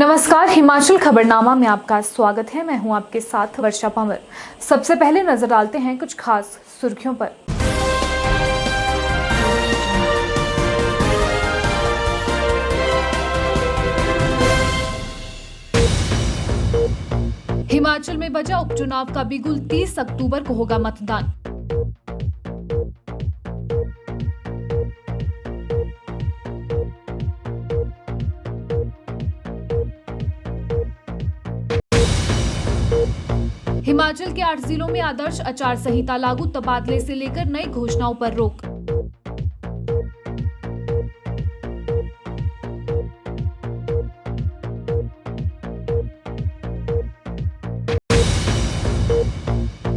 नमस्कार, हिमाचल खबरनामा में आपका स्वागत है। मैं हूं आपके साथ वर्षा पंवर। सबसे पहले नजर डालते हैं कुछ खास सुर्खियों पर। हिमाचल में बजा उपचुनाव का बिगुल, 30 अक्टूबर को होगा मतदान। हिमाचल के 8 जिलों में आदर्श आचार संहिता लागू, तबादले से लेकर नई घोषणाओं पर रोक।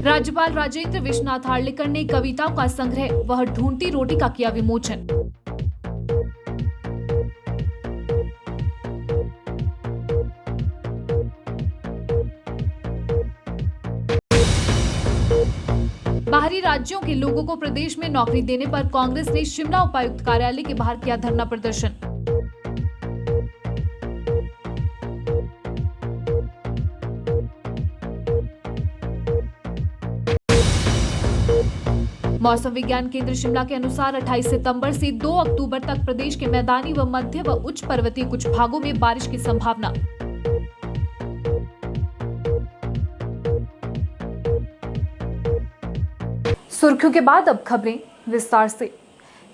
राज्यपाल राजेंद्र विश्वनाथ हार्लेकर ने कविताओं का संग्रह वह ढूंढती रोटी का किया विमोचन। बाहरी राज्यों के लोगों को प्रदेश में नौकरी देने पर कांग्रेस ने शिमला उपायुक्त कार्यालय के बाहर किया धरना प्रदर्शन। मौसम विज्ञान केंद्र शिमला के अनुसार 28 सितंबर से 2 अक्टूबर तक प्रदेश के मैदानी व मध्य व उच्च पर्वतीय कुछ भागों में बारिश की संभावना। सुर्खियों के बाद अब खबरें विस्तार से।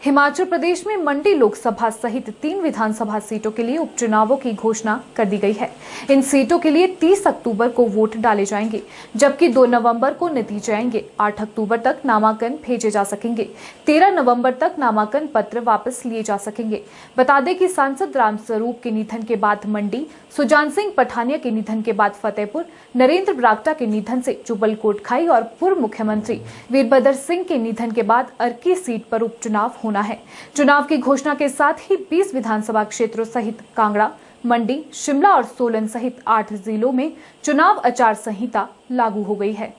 हिमाचल प्रदेश में मंडी लोकसभा सहित 3 विधानसभा सीटों के लिए उपचुनावों की घोषणा कर दी गई है। इन सीटों के लिए 30 अक्टूबर को वोट डाले जाएंगे, जबकि 2 नवंबर को नतीजे आएंगे। 8 अक्टूबर तक नामांकन भेजे जा सकेंगे। 13 नवंबर तक नामांकन पत्र वापस लिए जा सकेंगे। बता दें कि सांसद रामस्वरूप के निधन के बाद मंडी, सुजान सिंह पठानिया के निधन के बाद फतेहपुर, नरेंद्र बरागटा के निधन से जुब्बल कोटखाई और पूर्व मुख्यमंत्री वीरभद्र सिंह के निधन के बाद अर्की सीट पर उपचुनाव होना है। चुनाव की घोषणा के साथ ही 20 विधानसभा क्षेत्रों सहित कांगड़ा, मंडी, शिमला और सोलन सहित 8 जिलों में चुनाव आचार संहिता लागू हो गई है।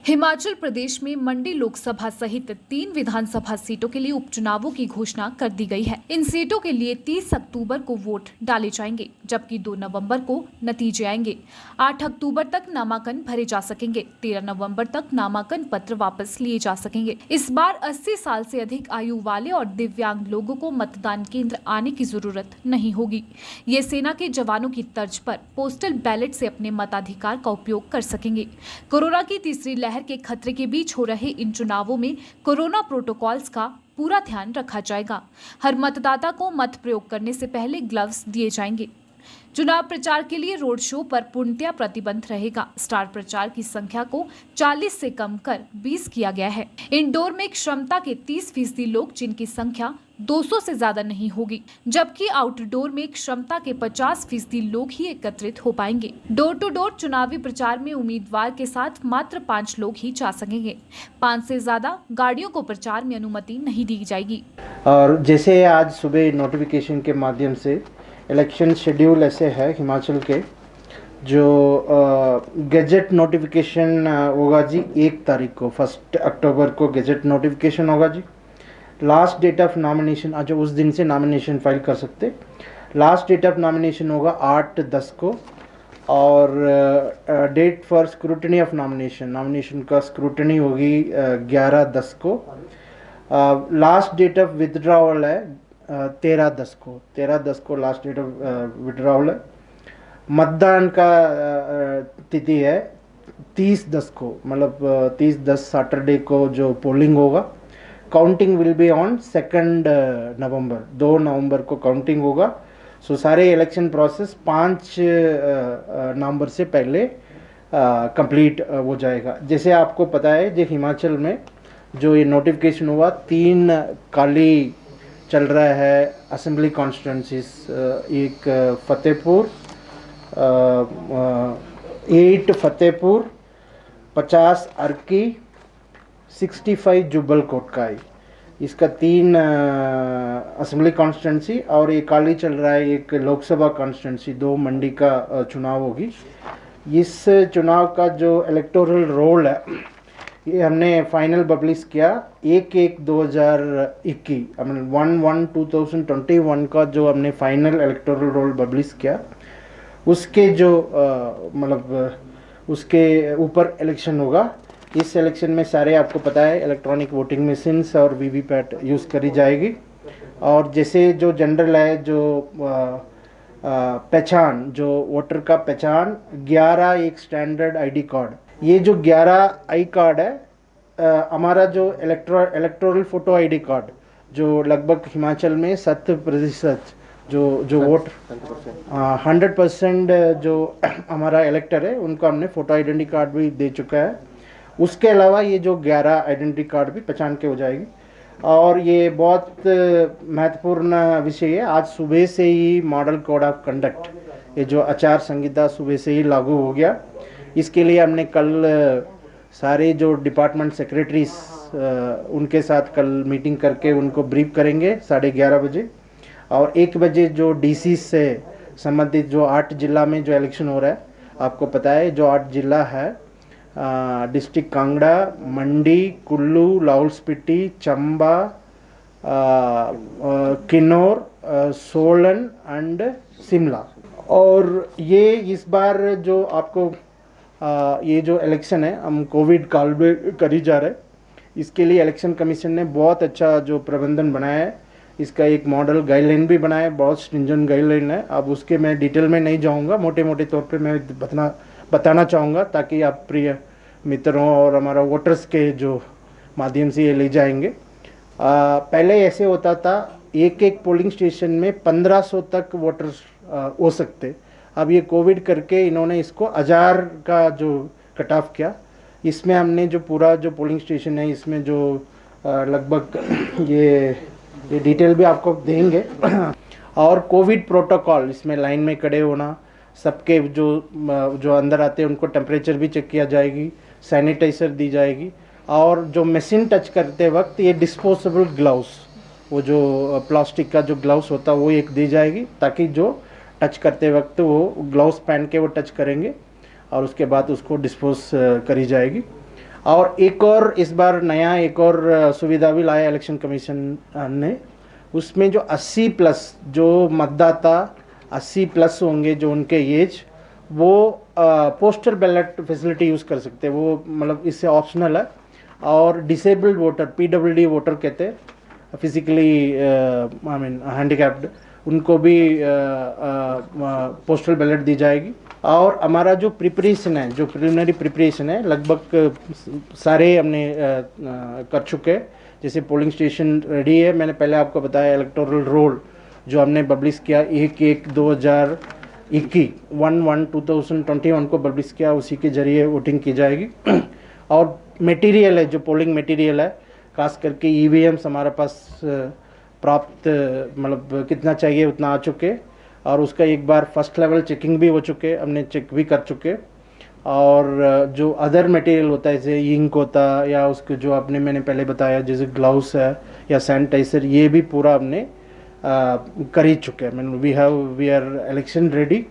हिमाचल प्रदेश में मंडी लोकसभा सहित 3 विधानसभा सीटों के लिए उपचुनावों की घोषणा कर दी गई है। इन सीटों के लिए 30 अक्टूबर को वोट डाले जाएंगे, जबकि 2 नवंबर को नतीजे आएंगे। 8 अक्टूबर तक नामांकन भरे जा सकेंगे। 13 नवंबर तक नामांकन पत्र वापस लिए जा सकेंगे। इस बार 80 साल से अधिक आयु वाले और दिव्यांग लोगों को मतदान केंद्र आने की जरूरत नहीं होगी। ये सेना के जवानों की तर्ज पर पोस्टल बैलेट से अपने मताधिकार का उपयोग कर सकेंगे। कोरोना की तीसरी लहर के खतरे के बीच हो रहे इन चुनावों में कोरोना प्रोटोकॉल्स का पूरा ध्यान रखा जाएगा। हर मतदाता को मत प्रयोग करने से पहले ग्लव्स दिए जाएंगे। चुनाव प्रचार के लिए रोड शो पर पूर्णतया प्रतिबंध रहेगा। स्टार प्रचार की संख्या को 40 से कम कर 20 किया गया है। इंडोर में क्षमता के 30% लोग, जिनकी संख्या 200 से ज्यादा नहीं होगी, जबकि आउटडोर में क्षमता के 50% लोग ही एकत्रित हो पाएंगे। डोर टू डोर चुनावी प्रचार में उम्मीदवार के साथ मात्र 5 लोग ही जा सकेंगे। 5 से ज्यादा गाड़ियों को प्रचार में अनुमति नहीं दी जाएगी। और जैसे आज सुबह नोटिफिकेशन के माध्यम से इलेक्शन शेड्यूल ऐसे है हिमाचल के, जो गैजेट नोटिफिकेशन होगा जी 1 तारीख को, 1 अक्टूबर को गैजेट नोटिफिकेशन होगा जी। लास्ट डेट ऑफ नॉमिनेशन, आज उस दिन से नॉमिनेशन फाइल कर सकते। लास्ट डेट ऑफ नॉमिनेशन होगा 8/10 को, और date for scrutiny of nomination का स्क्रूटनी होगी 11/10 को। लास्ट डेट ऑफ विथड्रॉवल है 13/10 को। 13/10 को लास्ट डेट ऑफ विथड्रॉवल है। मतदान का तिथि है 30/10 को, मतलब 30/10 सैटरडे को जो पोलिंग होगा। काउंटिंग विल बी ऑन 2 नवंबर, 2 नवंबर को काउंटिंग होगा। सो सारे इलेक्शन प्रोसेस 5 नवंबर से पहले कंप्लीट हो जाएगा। जैसे आपको पता है, जो हिमाचल में जो ये नोटिफिकेशन हुआ, 3 खाली चल रहा है असेंबली कॉन्स्टिट्यूंसीज। एक फतेहपुर, 8 फतेहपुर, 50 अर्की, 65 जुब्बल कोटखाई। इसका 3 असेंबली कॉन्स्टिट्यूंसी, और एक खाली चल रहा है एक लोकसभा कॉन्स्टिट्यूंसी, 2 मंडी का चुनाव होगी। इस चुनाव का जो इलेक्टोरल रोल है, ये हमने फाइनल पब्लिश किया 1/1/2021 आई मीन 1/1/2021 का जो हमने फाइनल इलेक्टोरल रोल पब्लिश किया, उसके जो उसके ऊपर इलेक्शन होगा। इस इलेक्शन में सारे आपको पता है इलेक्ट्रॉनिक वोटिंग मशीन्स और वीवीपैट यूज़ करी जाएगी। और जैसे जो जनरल है जो पहचान, जो वोटर का पहचान 11 एक स्टैंडर्ड आईडी कार्ड, ये जो 11 आई कार्ड है हमारा जो इलेक्टोरल फोटो आईडी कार्ड जो लगभग हिमाचल में 70% जो वोट 100% जो हमारा इलेक्टर है उनको हमने फोटो आइडेंटिटी कार्ड भी दे चुका है। उसके अलावा ये जो 11 आइडेंटिटी कार्ड भी पहचान के हो जाएगी। और ये बहुत महत्वपूर्ण विषय है। आज सुबह से ही मॉडल कोड ऑफ कंडक्ट, ये जो आचार संहिता सुबह से ही लागू हो गया। इसके लिए हमने कल सारे जो डिपार्टमेंट सेक्रेटरीज उनके साथ कल मीटिंग करके उनको ब्रीफ करेंगे 11:30 बजे। और 1 बजे जो डीसी से संबंधित जो 8 जिला में जो इलेक्शन हो रहा है, आपको पता है जो 8 जिला है district Kangra, Mandi, Kullu, Lahaul Spiti, Chamba, Kinnaur, Solan and Shimla. और ये इस बार जो आपको ये जो इलेक्शन है हम कोविड काल में करी जा रहे हैं, इसके लिए इलेक्शन कमीशन ने बहुत अच्छा जो प्रबंधन बनाया है। इसका एक मॉडल गाइडलाइन भी बनाया है, बहुत स्ट्रिंजेंट गाइडलाइन है। अब उसके मैं डिटेल में नहीं जाऊंगा, मोटे मोटे तौर पे मैं बताना चाहूँगा ताकि आप प्रिय मित्रों और हमारा वोटर्स के जो माध्यम से ये ले जाएंगे। पहले ऐसे होता था एक पोलिंग स्टेशन में 1500 तक वोटर्स हो सकते। अब ये कोविड करके इन्होंने इसको 1000 का जो कट ऑफ किया। इसमें हमने जो पूरा जो पोलिंग स्टेशन है इसमें जो लगभग ये डिटेल भी आपको देंगे। और कोविड प्रोटोकॉल, इसमें लाइन में खड़े होना, सबके जो अंदर आते हैं उनको टेम्परेचर भी चेक किया जाएगी, सैनिटाइजर दी जाएगी। और जो मशीन टच करते वक्त ये डिस्पोजेबल ग्लव्स, वो जो प्लास्टिक का जो ग्लव्स होता है वो एक दी जाएगी, ताकि जो टच करते वक्त वो ग्लव्स पहन के वो टच करेंगे और उसके बाद उसको डिस्पोज करी जाएगी। और एक और इस बार नया एक और सुविधा भी लाया इलेक्शन कमीशन ने, उसमें जो 80+ जो मतदाता 80+ होंगे जो उनके एज, वो पोस्टल बैलेट फैसिलिटी यूज़ कर सकते हैं। वो मतलब इससे ऑप्शनल है। और डिसेबल्ड वोटर, PWD वोटर कहते हैं, फिजिकली आई मीन हैंडीकैप्ड, उनको भी पोस्टल बैलेट दी जाएगी। और हमारा जो प्रिपरेशन है, जो प्रिलिमिनरी प्रिपरेशन है, लगभग सारे हमने कर चुके हैं। जैसे पोलिंग स्टेशन रेडी है, मैंने पहले आपको बताया इलेक्टोरल रोल जो हमने पब्लिश किया 1/1/2021 1/1/2021 को पब्लिश किया, उसी के जरिए वोटिंग की जाएगी। और मटेरियल है, जो पोलिंग मटेरियल है, खास करके EVMs हमारे पास प्राप्त मतलब कितना चाहिए उतना आ चुके। और उसका एक बार फर्स्ट लेवल चेकिंग भी हो चुके, हमने चेक भी कर चुके। और जो अदर मटेरियल होता है जैसे इंक होता या उसको जो मैंने पहले बताया जैसे ग्लव्स है या सैनिटाइजर, ये भी पूरा हमने कर ही चुके हैं। We are election ready.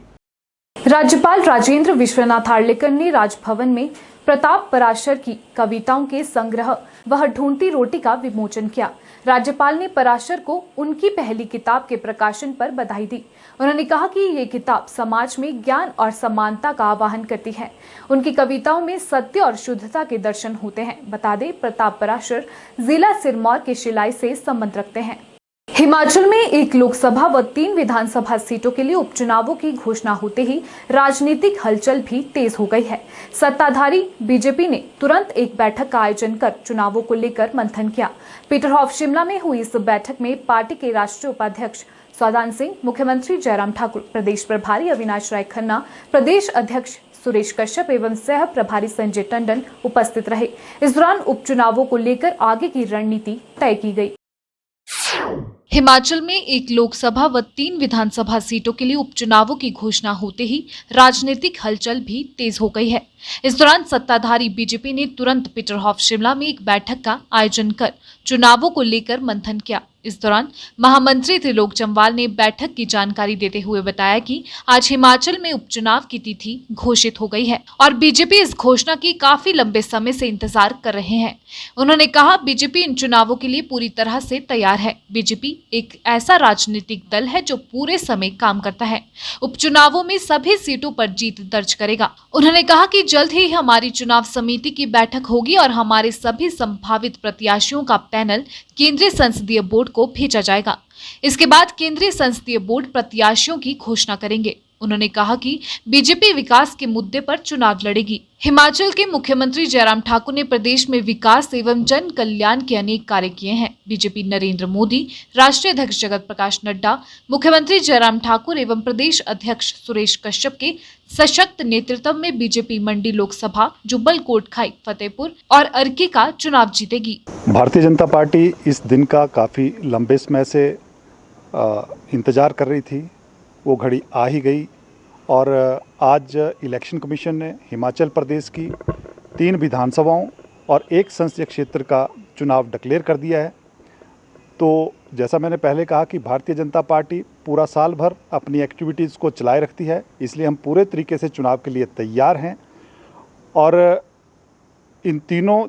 राज्यपाल राजेंद्र विश्वनाथ आर्लेकर ने राजभवन में प्रताप पराशर की कविताओं के संग्रह वह ढूंढती रोटी का विमोचन किया। राज्यपाल ने पराशर को उनकी पहली किताब के प्रकाशन पर बधाई दी। उन्होंने कहा कि ये किताब समाज में ज्ञान और समानता का आवाहन करती है। उनकी कविताओं में सत्य और शुद्धता के दर्शन होते हैं। बता दें, प्रताप पराशर जिला सिरमौर के शिलाई से संबंध रखते हैं। हिमाचल में 1 लोकसभा व 3 विधानसभा सीटों के लिए उपचुनावों की घोषणा होते ही राजनीतिक हलचल भी तेज हो गई है। सत्ताधारी बीजेपी ने तुरंत एक बैठक का आयोजन कर चुनावों को लेकर मंथन किया। पीटरहॉफ शिमला में हुई इस बैठक में पार्टी के राष्ट्रीय उपाध्यक्ष सौदान सिंह, मुख्यमंत्री जयराम ठाकुर, प्रदेश प्रभारी अविनाश राय खन्ना, प्रदेश अध्यक्ष सुरेश कश्यप एवं सह प्रभारी संजय टंडन उपस्थित रहे। इस दौरान उपचुनावों को लेकर आगे की रणनीति तय की गई। हिमाचल में 1 लोकसभा व 3 विधानसभा सीटों के लिए उपचुनावों की घोषणा होते ही राजनीतिक हलचल भी तेज हो गई है। इस दौरान सत्ताधारी बीजेपी ने तुरंत पीटरहॉफ शिमला में एक बैठक का आयोजन कर चुनावों को लेकर मंथन किया। इस दौरान महामंत्री त्रिलोक जम्वाल ने बैठक की जानकारी देते हुए बताया कि आज हिमाचल में उपचुनाव की तिथि घोषित हो गई है और बीजेपी इस घोषणा की काफी लंबे समय से इंतजार कर रहे हैं। उन्होंने कहा, बीजेपी इन चुनावों के लिए पूरी तरह से तैयार है। बीजेपी एक ऐसा राजनीतिक दल है जो पूरे समय काम करता है, उपचुनावों में सभी सीटों पर जीत दर्ज करेगा। उन्होंने कहा कि जल्द ही हमारी चुनाव समिति की बैठक होगी और हमारे सभी संभावित प्रत्याशियों का पैनल केंद्रीय संसदीय बोर्ड को भेजा जाएगा। इसके बाद केंद्रीय संसदीय बोर्ड प्रत्याशियों की घोषणा करेंगे। उन्होंने कहा कि बीजेपी विकास के मुद्दे पर चुनाव लड़ेगी। हिमाचल के मुख्यमंत्री जयराम ठाकुर ने प्रदेश में विकास एवं जन कल्याण के अनेक कार्य किए हैं। बीजेपी नरेंद्र मोदी, राष्ट्रीय अध्यक्ष जगत प्रकाश नड्डा, मुख्यमंत्री जयराम ठाकुर एवं प्रदेश अध्यक्ष सुरेश कश्यप के सशक्त नेतृत्व में बीजेपी मंडी लोकसभा, जुब्बल कोटखाई, फतेहपुर और अर्की का चुनाव जीतेगी। भारतीय जनता पार्टी इस दिन का काफ़ी लंबे समय से इंतज़ार कर रही थी। वो घड़ी आ ही गई और आज इलेक्शन कमीशन ने हिमाचल प्रदेश की 3 विधानसभाओं और 1 संसदीय क्षेत्र का चुनाव डिक्लेयर कर दिया है। तो जैसा मैंने पहले कहा कि भारतीय जनता पार्टी पूरा साल भर अपनी एक्टिविटीज़ को चलाए रखती है, इसलिए हम पूरे तरीके से चुनाव के लिए तैयार हैं। और इन तीनों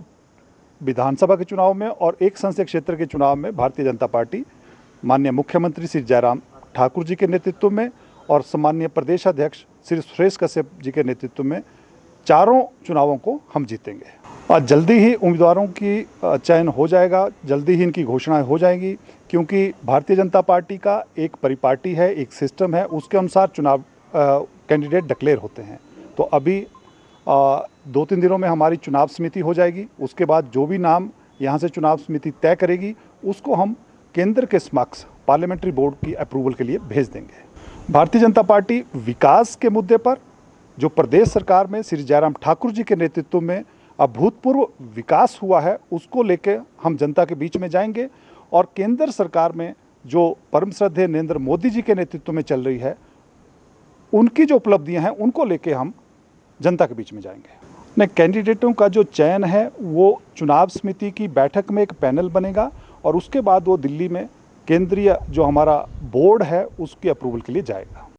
विधानसभा के चुनाव में और 1 संसदीय क्षेत्र के चुनाव में भारतीय जनता पार्टी माननीय मुख्यमंत्री श्री जयराम ठाकुर जी के नेतृत्व में और सम्मानीय प्रदेश अध्यक्ष श्री सुरेश कश्यप जी के नेतृत्व में चारों चुनावों को हम जीतेंगे। और जल्दी ही उम्मीदवारों की चयन हो जाएगा, जल्दी ही इनकी घोषणाएं हो जाएंगी, क्योंकि भारतीय जनता पार्टी का एक परिपाटी है, एक सिस्टम है, उसके अनुसार चुनाव कैंडिडेट डिक्लेयर होते हैं। तो अभी 2-3 दिनों में हमारी चुनाव समिति हो जाएगी। उसके बाद जो भी नाम यहाँ से चुनाव समिति तय करेगी उसको हम केंद्र के समक्ष पार्लियामेंट्री बोर्ड की अप्रूवल के लिए भेज देंगे। भारतीय जनता पार्टी विकास के मुद्दे पर जो प्रदेश सरकार में श्री जयराम ठाकुर जी के नेतृत्व में अभूतपूर्व विकास हुआ है उसको लेके हम जनता के बीच में जाएंगे और केंद्र सरकार में जो परम श्रद्धेय नरेंद्र मोदी जी के नेतृत्व में चल रही है उनकी जो उपलब्धियां हैं उनको लेके हम जनता के बीच में जाएंगे। कैंडिडेटों का जो चयन है वो चुनाव समिति की बैठक में एक पैनल बनेगा और उसके बाद वो दिल्ली में केंद्रीय जो हमारा बोर्ड है उसकी अप्रूवल के लिए जाएगा।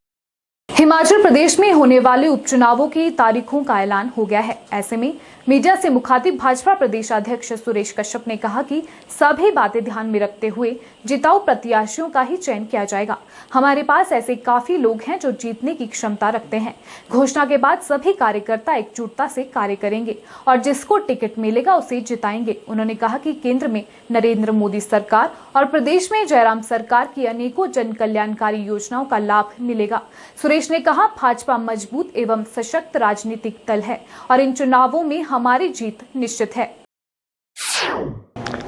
हिमाचल प्रदेश में होने वाले उपचुनावों की तारीखों का ऐलान हो गया है। ऐसे में मीडिया से मुखातिब भाजपा प्रदेश अध्यक्ष सुरेश कश्यप ने कहा कि सभी बातें ध्यान में रखते हुए जिताऊ प्रत्याशियों का ही चयन किया जाएगा। हमारे पास ऐसे काफी लोग हैं जो जीतने की क्षमता रखते हैं। घोषणा के बाद सभी कार्यकर्ता एकजुटता से कार्य करेंगे और जिसको टिकट मिलेगा उसे जिताएंगे। उन्होंने कहा कि केंद्र में नरेंद्र मोदी सरकार और प्रदेश में जयराम सरकार की अनेकों जन कल्याणकारी योजनाओं का लाभ मिलेगा। सुरेश ने कहा, भाजपा मजबूत एवं सशक्त राजनीतिक दल है और इन चुनावों में हमारी जीत निश्चित है।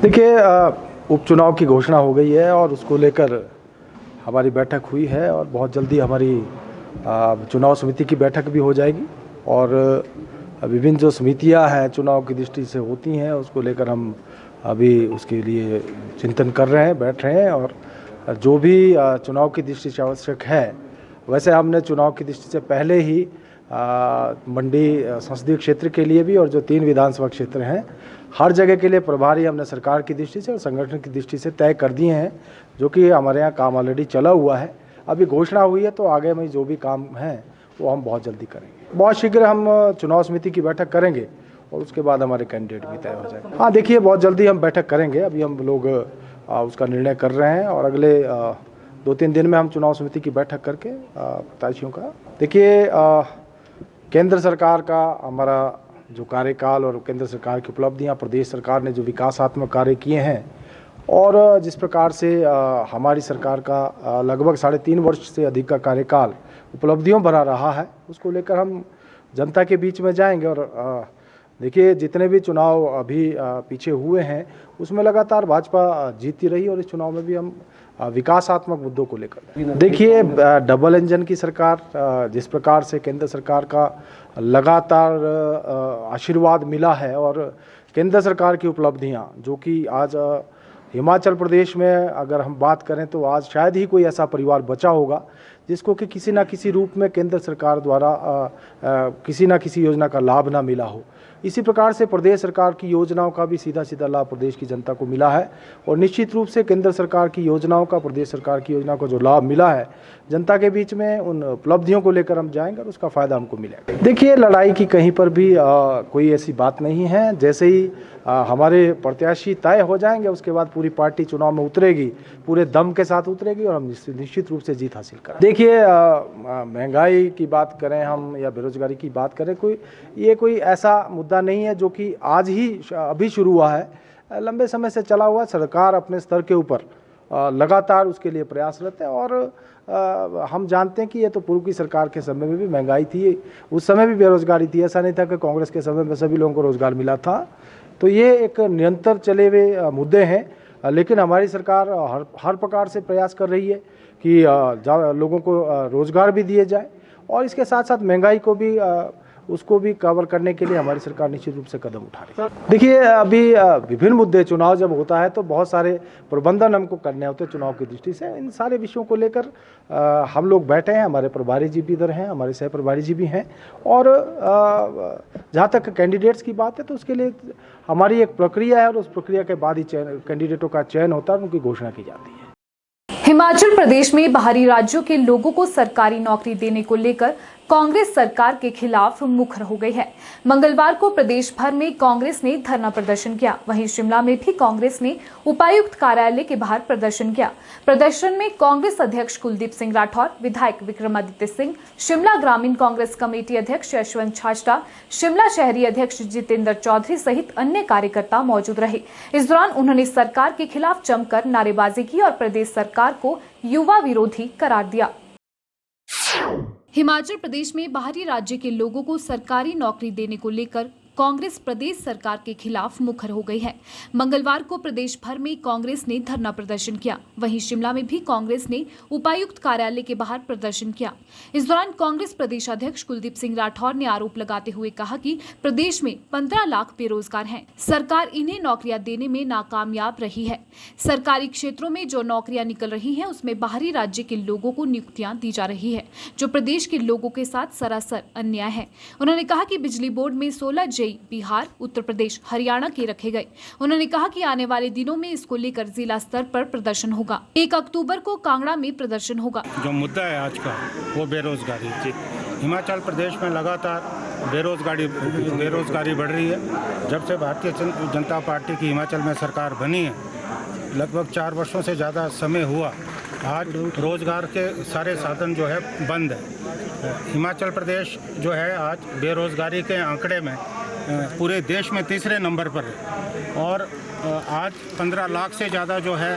देखिए, उपचुनाव की घोषणा हो गई है और उसको लेकर हमारी बैठक हुई है और बहुत जल्दी हमारी चुनाव समिति की बैठक भी हो जाएगी और विभिन्न जो समितियां हैं चुनाव की दृष्टि से होती हैं उसको लेकर हम अभी उसके लिए चिंतन कर रहे हैं, बैठ रहे हैं और जो भी चुनाव की दृष्टि से आवश्यक है वैसे हमने चुनाव की दृष्टि से पहले ही मंडी संसदीय क्षेत्र के लिए भी और जो 3 विधानसभा क्षेत्र हैं हर जगह के लिए प्रभारी हमने सरकार की दृष्टि से और संगठन की दृष्टि से तय कर दिए हैं, जो कि हमारे यहाँ काम ऑलरेडी चला हुआ है। अभी घोषणा हुई है तो आगे में जो भी काम है वो हम बहुत जल्दी करेंगे। बहुत शीघ्र हम चुनाव समिति की बैठक करेंगे और उसके बाद हमारे कैंडिडेट भी तय हो जाएंगे। हाँ, देखिए, बहुत जल्दी हम बैठक करेंगे। अभी हम लोग उसका निर्णय कर रहे हैं और अगले 2-3 दिन में हम चुनाव समिति की बैठक करके प्रत्याशियों का देखिए केंद्र सरकार का हमारा जो कार्यकाल और केंद्र सरकार की उपलब्धियां, प्रदेश सरकार ने जो विकासात्मक कार्य किए हैं और जिस प्रकार से हमारी सरकार का लगभग 3.5 वर्ष से अधिक का कार्यकाल उपलब्धियों भरा रहा है उसको लेकर हम जनता के बीच में जाएंगे। और देखिए, जितने भी चुनाव अभी पीछे हुए हैं उसमें लगातार भाजपा जीतती रही और इस चुनाव में भी हम विकासात्मक मुद्दों को लेकर देखिए डबल इंजन की सरकार, जिस प्रकार से केंद्र सरकार का लगातार आशीर्वाद मिला है और केंद्र सरकार की उपलब्धियां जो कि आज हिमाचल प्रदेश में अगर हम बात करें तो आज शायद ही कोई ऐसा परिवार बचा होगा जिसको कि किसी ना किसी रूप में केंद्र सरकार द्वारा किसी ना किसी योजना का लाभ ना मिला हो। इसी प्रकार से प्रदेश सरकार की योजनाओं का भी सीधा सीधा लाभ प्रदेश की जनता को मिला है और निश्चित रूप से केंद्र सरकार की योजनाओं का प्रदेश सरकार की योजनाओं को जो लाभ मिला है जनता के बीच में, उन उपलब्धियों को लेकर हम जाएंगे और उसका फायदा हमको मिलेगा। देखिए, लड़ाई की कहीं पर भी कोई ऐसी बात नहीं है। जैसे ही हमारे प्रत्याशी तय हो जाएंगे उसके बाद पूरी पार्टी चुनाव में उतरेगी, पूरे दम के साथ उतरेगी और हम निश्चित रूप से जीत हासिल करें। देखिए, महंगाई की बात करें हम या बेरोजगारी की बात करें, ये कोई ऐसा मुद्दा नहीं है जो कि आज ही अभी शुरू हुआ है। लंबे समय से चला हुआ। सरकार अपने स्तर के ऊपर लगातार उसके लिए प्रयासरत है और हम जानते हैं कि ये तो पूर्व की सरकार के समय में भी महंगाई थी, उस समय भी बेरोजगारी थी। ऐसा नहीं था कि कांग्रेस के समय में सभी लोगों को रोजगार मिला था। तो ये एक निरंतर चले हुए मुद्दे हैं, लेकिन हमारी सरकार हर प्रकार से प्रयास कर रही है कि लोगों को रोजगार भी दिए जाए और इसके साथ साथ महंगाई को भी उसको भी कवर करने के लिए हमारी सरकार निश्चित रूप से कदम उठा रही है। देखिए, अभी विभिन्न मुद्दे, चुनाव जब होता है तो बहुत सारे प्रबंधन हमको करने होते हैं चुनाव की दृष्टि से। इन सारे विषयों को लेकर हम लोग बैठे हैं, हमारे प्रभारी जी भी इधर हैं, हमारे सह प्रभारी जी भी हैं और जहाँ तक कैंडिडेट्स की बात है तो उसके लिए हमारी एक प्रक्रिया है और उस प्रक्रिया के बाद ही कैंडिडेटों का चयन होता है, उनकी घोषणा की जाती है। हिमाचल प्रदेश में बाहरी राज्यों के लोगों को सरकारी नौकरी देने को लेकर कांग्रेस सरकार के खिलाफ मुखर हो गई है। मंगलवार को प्रदेश भर में कांग्रेस ने धरना प्रदर्शन किया। वहीं शिमला में भी कांग्रेस ने उपायुक्त कार्यालय के बाहर प्रदर्शन किया। प्रदर्शन में कांग्रेस अध्यक्ष कुलदीप सिंह राठौर, विधायक विक्रमादित्य सिंह, शिमला ग्रामीण कांग्रेस कमेटी अध्यक्ष यशवंत छाजटा, शिमला शहरी अध्यक्ष जितेंद्र चौधरी सहित अन्य कार्यकर्ता मौजूद रहे। इस दौरान उन्होंने सरकार के खिलाफ जमकर नारेबाजी की और प्रदेश सरकार को युवा विरोधी करार दिया। हिमाचल प्रदेश में बाहरी राज्य के लोगों को सरकारी नौकरी देने को लेकर कांग्रेस प्रदेश सरकार के खिलाफ मुखर हो गई है। मंगलवार को प्रदेश भर में कांग्रेस ने धरना प्रदर्शन किया। वहीं शिमला में भी कांग्रेस ने उपायुक्त कार्यालय के बाहर प्रदर्शन किया। इस दौरान कांग्रेस प्रदेश अध्यक्ष कुलदीप सिंह राठौर ने आरोप लगाते हुए कहा कि प्रदेश में 15 लाख बेरोजगार हैं। सरकार इन्हें नौकरियां देने में नाकामयाब रही है। सरकारी क्षेत्रों में जो नौकरियां निकल रही हैं उसमें बाहरी राज्य के लोगों को नियुक्तियां दी जा रही है, जो प्रदेश के लोगों के साथ सरासर अन्याय है। उन्होंने कहा कि बिजली बोर्ड में 16 बिहार, उत्तर प्रदेश, हरियाणा के रखे गए। उन्होंने कहा कि आने वाले दिनों में इसको लेकर जिला स्तर पर प्रदर्शन होगा। 1 अक्टूबर को कांगड़ा में प्रदर्शन होगा। जो मुद्दा है आज का वो बेरोजगारी। हिमाचल प्रदेश में लगातार बेरोजगारी बढ़ रही है। जब से भारतीय जनता पार्टी की हिमाचल में सरकार बनी है, लगभग 4 वर्षों से ज़्यादा समय हुआ, आज रोजगार के सारे साधन जो है बंद है। हिमाचल प्रदेश जो है आज बेरोजगारी के आंकड़े में पूरे देश में तीसरे नंबर पर है और आज 15 लाख से ज़्यादा जो है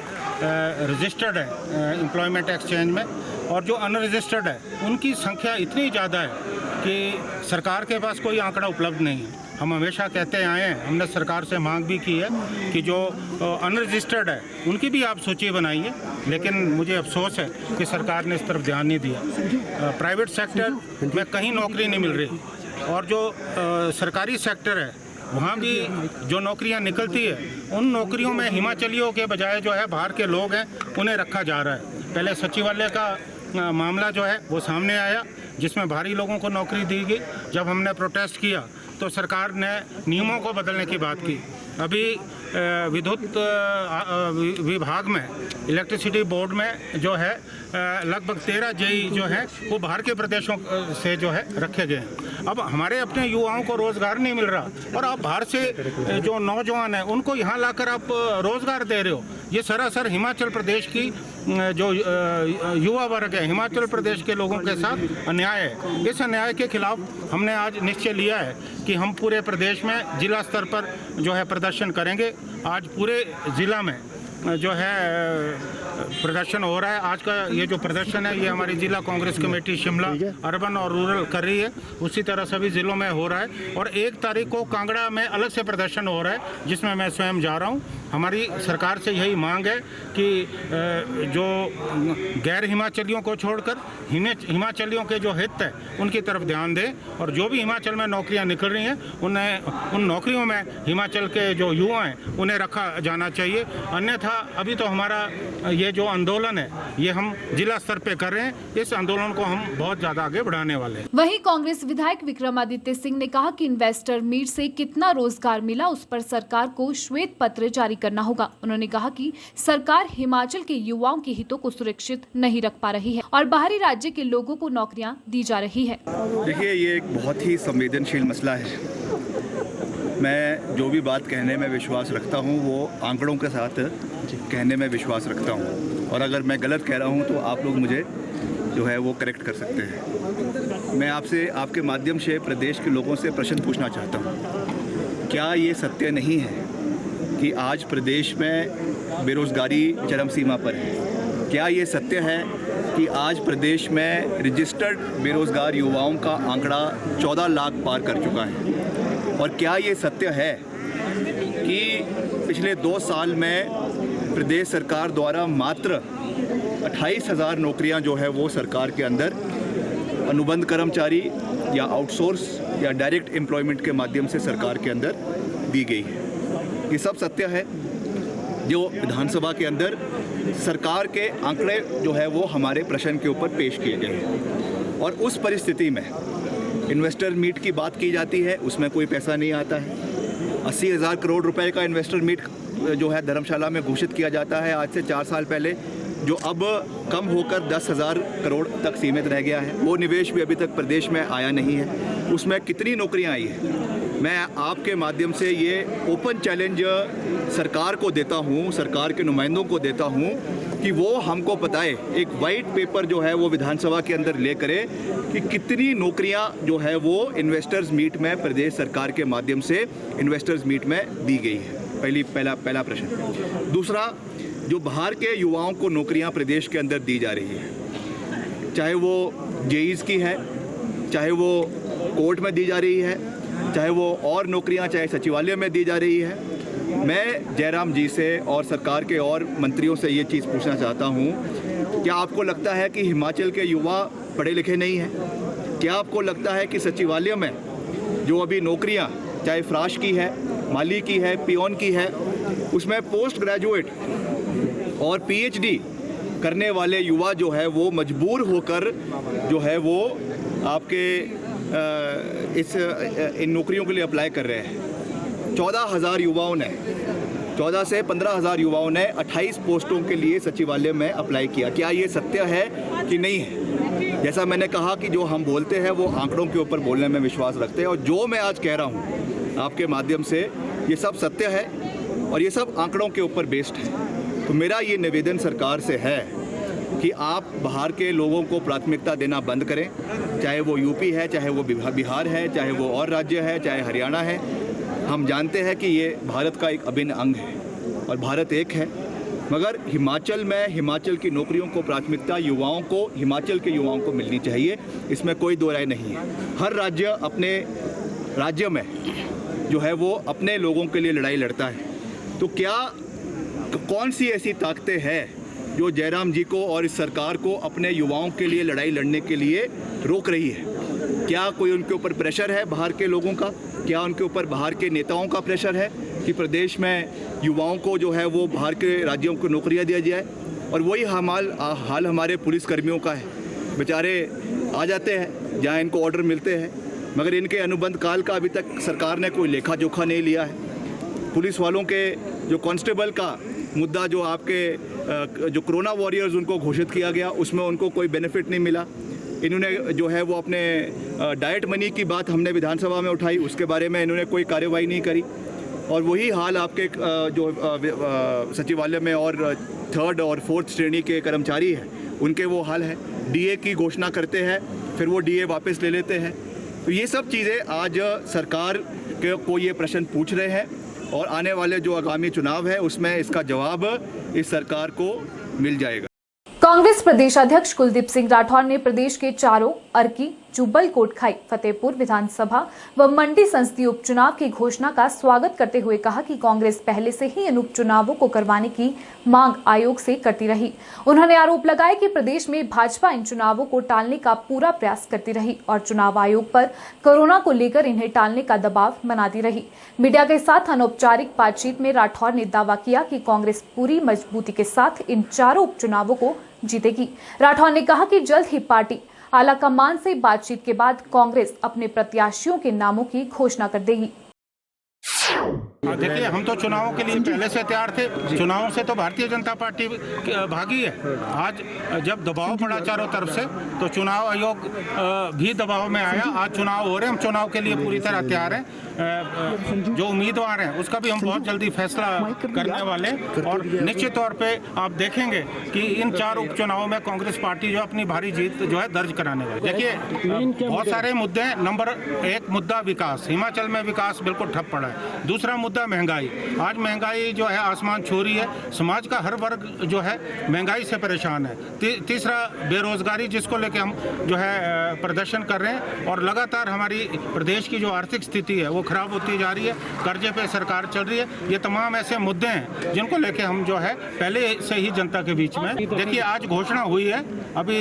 रजिस्टर्ड है एम्प्लॉयमेंट एक्सचेंज में, और जो अनरजिस्टर्ड है उनकी संख्या इतनी ज़्यादा है कि सरकार के पास कोई आंकड़ा उपलब्ध नहीं है। हम हमेशा कहते आए हैं, हमने सरकार से मांग भी की है कि जो अनरजिस्टर्ड है उनकी भी आप सूची बनाइए, लेकिन मुझे अफसोस है कि सरकार ने इस तरफ ध्यान नहीं दिया। प्राइवेट सेक्टर में कहीं नौकरी नहीं मिल रही और जो सरकारी सेक्टर है वहाँ भी जो नौकरियाँ निकलती है उन नौकरियों में हिमाचलियों के बजाय जो है बाहर के लोग हैं उन्हें रखा जा रहा है। पहले सचिवालय का मामला जो है वो सामने आया जिसमें बाहरी लोगों को नौकरी दी गई। जब हमने प्रोटेस्ट किया तो सरकार ने नियमों को बदलने की बात की। अभी विद्युत विभाग में, इलेक्ट्रिसिटी बोर्ड में जो है लगभग 13 जेई जो है वो बाहर के प्रदेशों से जो है रखे गए हैं। अब हमारे अपने युवाओं को रोज़गार नहीं मिल रहा और आप बाहर से जो नौजवान हैं उनको यहाँ लाकर आप रोज़गार दे रहे हो। ये सरासर हिमाचल प्रदेश की जो युवा वर्ग है, हिमाचल प्रदेश के लोगों के साथ अन्याय है। इस अन्याय के खिलाफ हमने आज निश्चय लिया है कि हम पूरे प्रदेश में जिला स्तर पर जो है प्रदर्शन करेंगे। आज पूरे ज़िला में जो है प्रदर्शन हो रहा है। आज का ये जो प्रदर्शन है ये हमारी जिला कांग्रेस कमेटी शिमला अर्बन और रूरल कर रही है, उसी तरह सभी ज़िलों में हो रहा है। और 1 तारीख को कांगड़ा में अलग से प्रदर्शन हो रहा है जिसमें मैं स्वयं जा रहा हूँ। हमारी सरकार से यही मांग है कि जो गैर हिमाचलियों को छोड़कर हिमाचलियों के जो हित है उनकी तरफ ध्यान दें और जो भी हिमाचल में नौकरियां निकल रही हैं उन नौकरियों में हिमाचल के जो युवा हैं उन्हें रखा जाना चाहिए। अन्यथा तथा अभी तो हमारा ये जो आंदोलन है ये हम जिला स्तर पे कर रहे हैं। इस आंदोलन को हम बहुत ज़्यादा आगे बढ़ाने वाले हैं। वहीं कांग्रेस विधायक विक्रमादित्य सिंह ने कहा कि इन्वेस्टर मीट से कितना रोजगार मिला उस पर सरकार को श्वेत पत्र जारी करना होगा। उन्होंने कहा कि सरकार हिमाचल के युवाओं के हितों को सुरक्षित नहीं रख पा रही है और बाहरी राज्य के लोगों को नौकरियां दी जा रही है। देखिए, ये एक बहुत ही संवेदनशील मसला है। मैं जो भी बात कहने में विश्वास रखता हूँ वो आंकड़ों के साथ कहने में विश्वास रखता हूँ, और अगर मैं गलत कह रहा हूँ तो आप लोग मुझे जो है वो करेक्ट कर सकते हैं। मैं आपसे आपके माध्यम से प्रदेश के लोगों से प्रश्न पूछना चाहता हूँ, क्या ये सत्य नहीं है कि आज प्रदेश में बेरोज़गारी चरम सीमा पर है? क्या ये सत्य है कि आज प्रदेश में रजिस्टर्ड बेरोज़गार युवाओं का आंकड़ा 14 लाख पार कर चुका है? और क्या ये सत्य है कि पिछले 2 साल में प्रदेश सरकार द्वारा मात्र 28,000 नौकरियां जो है वो सरकार के अंदर अनुबंध कर्मचारी या आउटसोर्स या डायरेक्ट एम्प्लॉयमेंट के माध्यम से सरकार के अंदर दी गई है? ये सब सत्य है जो विधानसभा के अंदर सरकार के आंकड़े जो है वो हमारे प्रश्न के ऊपर पेश किए गए हैं। और उस परिस्थिति में इन्वेस्टर मीट की बात की जाती है, उसमें कोई पैसा नहीं आता है। 80,000 करोड़ रुपए का इन्वेस्टर मीट जो है धर्मशाला में घोषित किया जाता है आज से 4 साल पहले, जो अब कम होकर 10,000 करोड़ तक सीमित रह गया है। वो निवेश भी अभी तक प्रदेश में आया नहीं है। उसमें कितनी नौकरियां आई हैं? मैं आपके माध्यम से ये ओपन चैलेंज सरकार को देता हूँ, सरकार के नुमाइंदों को देता हूँ कि वो हमको बताए, एक वाइट पेपर जो है वो विधानसभा के अंदर ले करे कि कितनी नौकरियां जो है वो इन्वेस्टर्स मीट में प्रदेश सरकार के माध्यम से इन्वेस्टर्स मीट में दी गई है। पहला प्रश्न। दूसरा, जो बाहर के युवाओं को नौकरियां प्रदेश के अंदर दी जा रही है, चाहे वो जेईज़ की है, चाहे वो कोर्ट में दी जा रही है, चाहे वो और नौकरियां चाहे सचिवालय में दी जा रही है, मैं जयराम जी से और सरकार के और मंत्रियों से ये चीज़ पूछना चाहता हूँ, क्या आपको लगता है कि हिमाचल के युवा पढ़े लिखे नहीं हैं? क्या आपको लगता है कि सचिवालय में जो अभी नौकरियाँ चाहे फ्राश की है, माली की है, पियोन की है, उसमें पोस्ट ग्रेजुएट और पीएचडी करने वाले युवा जो है वो मजबूर होकर जो है वो आपके इन नौकरियों के लिए अप्लाई कर रहे हैं? 14,000 युवाओं ने 14 से 15,000 युवाओं ने 28 पोस्टों के लिए सचिवालय में अप्लाई किया। क्या ये सत्य है कि नहीं है? जैसा मैंने कहा कि जो हम बोलते हैं वो आंकड़ों के ऊपर बोलने में विश्वास रखते हैं, और जो मैं आज कह रहा हूँ आपके माध्यम से ये सब सत्य है और ये सब आंकड़ों के ऊपर बेस्ड है। तो मेरा ये निवेदन सरकार से है कि आप बाहर के लोगों को प्राथमिकता देना बंद करें, चाहे वो यूपी है, चाहे वो बिहार है, चाहे वो और राज्य है, चाहे हरियाणा है। हम जानते हैं कि ये भारत का एक अभिन्न अंग है और भारत एक है, मगर हिमाचल में हिमाचल की नौकरियों को प्राथमिकता युवाओं को, हिमाचल के युवाओं को मिलनी चाहिए, इसमें कोई दो राय नहीं है। हर राज्य अपने राज्य में जो है वो अपने लोगों के लिए लड़ाई लड़ता है। तो क्या कौन सी ऐसी ताकतें हैं जो जयराम जी को और इस सरकार को अपने युवाओं के लिए लड़ाई लड़ने के लिए रोक रही है? क्या कोई उनके ऊपर प्रेशर है बाहर के लोगों का? क्या उनके ऊपर बाहर के नेताओं का प्रेशर है कि प्रदेश में युवाओं को जो है वो बाहर के राज्यों को नौकरियां दिया जाए? और वही हाल हमारे पुलिसकर्मियों का है। बेचारे आ जाते हैं जहां इनको ऑर्डर मिलते हैं, मगर इनके अनुबंध काल का अभी तक सरकार ने कोई लेखा जोखा नहीं लिया है। पुलिस वालों के जो कांस्टेबल का मुद्दा, जो आपके जो कोरोना वॉरियर्स उनको घोषित किया गया, उसमें उनको कोई बेनिफिट नहीं मिला। इन्होंने जो है वो अपने डाइट मनी की बात हमने विधानसभा में उठाई, उसके बारे में इन्होंने कोई कार्रवाई नहीं करी। और वही हाल आपके जो सचिवालय में और 3rd और 4th श्रेणी के कर्मचारी हैं, उनके वो हाल है। डीए की घोषणा करते हैं, फिर वो डीए वापस ले लेते हैं। तो ये सब चीज़ें आज सरकार को ये प्रश्न पूछ रहे हैं, और आने वाले जो आगामी चुनाव है उसमें इसका जवाब इस सरकार को मिल जाएगा। कांग्रेस प्रदेश अध्यक्ष कुलदीप सिंह राठौर ने प्रदेश के चारों अर्की, जुब्बल कोटखाई, फतेहपुर विधानसभा व मंडी संसदीय उपचुनाव की घोषणा का स्वागत करते हुए कहा कि कांग्रेस पहले से ही इन उपचुनावों को करवाने की मांग आयोग से करती रही। उन्होंने आरोप लगाया कि प्रदेश में भाजपा इन चुनावों को टालने का पूरा प्रयास करती रही और चुनाव आयोग पर कोरोना को लेकर इन्हें टालने का दबाव बनाती रही। मीडिया के साथ अनौपचारिक बातचीत में राठौर ने दावा किया कि कांग्रेस पूरी मजबूती के साथ इन चारों उपचुनावों को जीतेगी। राठौर ने कहा कि जल्द ही पार्टी आलाकमान से बातचीत के बाद कांग्रेस अपने प्रत्याशियों के नामों की घोषणा कर देगी। देखिए, हम तो चुनावों के लिए पहले से तैयार थे। चुनावों से तो भारतीय जनता पार्टी भागी है। आज जब दबाव पड़ा चारों तरफ से तो चुनाव आयोग भी दबाव में आया। आज चुनाव हो रहे हैं, हम चुनाव के लिए पूरी तरह तैयार हैं। जो उम्मीदवार हैं उसका भी हम बहुत जल्दी फैसला करने वाले और निश्चित तौर पे आप देखेंगे कि इन चार उपचुनावों में कांग्रेस पार्टी जो अपनी भारी जीत जो है दर्ज कराने वाली। देखिए, बहुत सारे मुद्दे हैं। नंबर 1 मुद्दा विकास। हिमाचल में विकास बिल्कुल ठप पड़ा है। दूसरा मुद्दा महंगाई। आज महंगाई जो है आसमान छू रही है। समाज का हर वर्ग जो है महंगाई से परेशान है। तीसरा बेरोजगारी, जिसको लेके हम जो है प्रदर्शन कर रहे हैं और लगातार हमारी प्रदेश की जो आर्थिक स्थिति है वो खराब होती जा रही है। कर्जे पे सरकार चल रही है। ये तमाम ऐसे मुद्दे हैं जिनको लेके हम जो है पहले से ही जनता के बीच में। देखिए, आज घोषणा हुई है, अभी